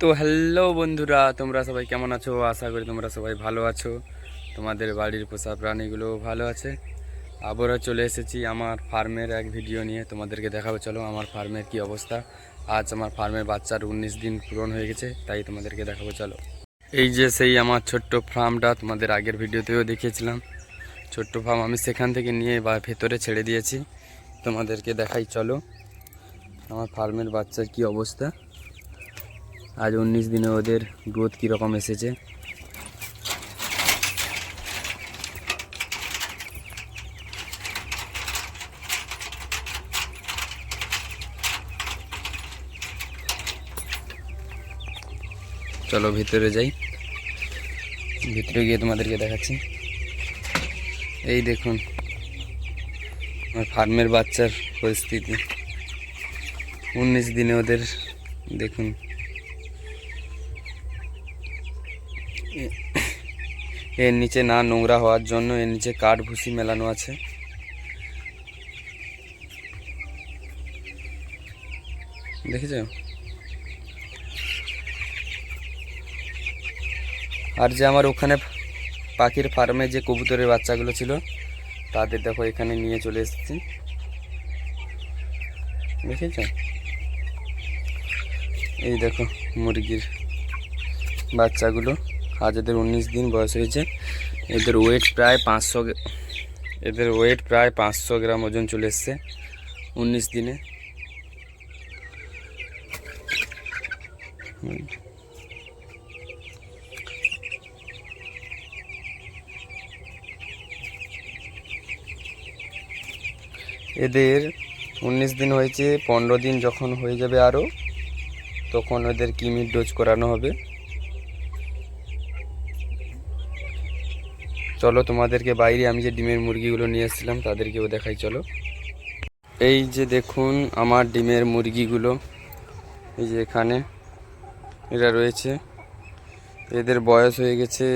তো হ্যালো বন্ধুরা, তোমরা সবাই কেমন আছো? আশা করি তোমরা সবাই ভালো আছো। তোমাদের বাড়ির পোষা প্রাণীগুলো ভালো আছে। আবারও চলে এসেছি আমার ফার্মের এক ভিডিও নিয়ে, তোমাদেরকে দেখাবো। চলো আমার ফার্মের কি অবস্থা। আজ আমার ফার্মের বাচ্চার 19 দিন পূরণ হয়ে গেছে, তাই তোমাদেরকে দেখাবো। চলো, এই যে সেই আমার ছোট্ট ফার্মটা, তোমাদের আগের ভিডিওতেও দেখিয়েছিলাম। ছোট্ট ফার্ম আমি সেখান থেকে নিয়ে বা ভেতরে ছেড়ে দিয়েছি, তোমাদেরকে দেখাই। চলো আমার ফার্মের বাচ্চার কি অবস্থা। আজ 19 দিনে ওদের গ্রোথ কীরকম এসেছে। চলো ভিতরে যাই, ভিতরে গিয়ে তোমাদেরকে দেখাচ্ছি। এই দেখুন আমার ফার্মের বাচ্চার পরিস্থিতি। 19 দিনে ওদের দেখুন, এর নিচে না নোংরা হওয়ার জন্য এর নিচে কাঠ ভুসি মেলানো আছে। দেখেছ? আর যে আমার ওখানে পাখির ফার্মে যে কবুতরের বাচ্চাগুলো ছিল, তাদের দেখো এখানে নিয়ে চলে এসেছি। দেখেছ? এই দেখো মুরগির বাচ্চাগুলো। আজ এদের 19 দিন বয়স হয়েছে। এদের ওয়েট প্রায় 500 গ্রাম ওজন চলে এসছে 19 দিনে। এদের 19 দিন হয়েছে, 15 দিন যখন হয়ে যাবে আরও, তখন ওদের কিমির ডোজ করানো হবে। চলো তোমাদেরকে বাইরে আমি যে ডিমের মুরগিগুলো নিয়ে এসেছিলাম তাদেরকেও দেখাই। চলো, এই যে দেখুন আমার ডিমের মুরগিগুলো, এই যে এখানে এরা রয়েছে। এদের বয়স হয়ে গেছে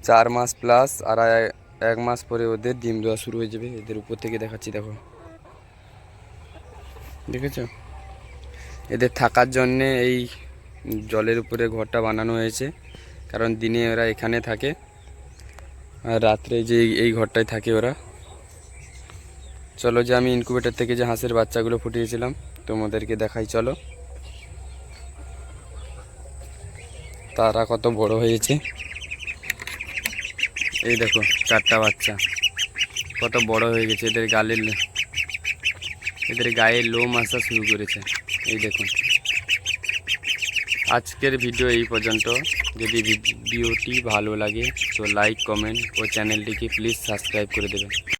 4 মাস প্লাস, আর 1 মাস পরে ওদের ডিম দেওয়া শুরু হয়ে যাবে। এদের উপর থেকে দেখাচ্ছি, দেখো, দেখেছো? এদের থাকার জন্যে এই জলের উপরে ঘরটা বানানো হয়েছে, কারণ দিনে ওরা এখানে থাকে আর রাত্রে যে এই ঘরটায় থাকে ওরা। চলো, যে আমি ইনকিউবেটর থেকে যে হাঁসের বাচ্চাগুলো ফুটিয়েছিলাম তোমাদেরকে দেখাই। চলো, তারা কত বড় হয়েছে। এই দেখো 4টা বাচ্চা কত বড় হয়ে গেছে। এদের গায়ে লোম আসা শুরু করেছে। এই দেখুন, আজকের ভিডিও এই পর্যন্ত। যদি ভিডিওটি ভালো লাগে তো লাইক, কমেন্ট ও চ্যানেলটিকে প্লিজ সাবস্ক্রাইব করে দেবেন।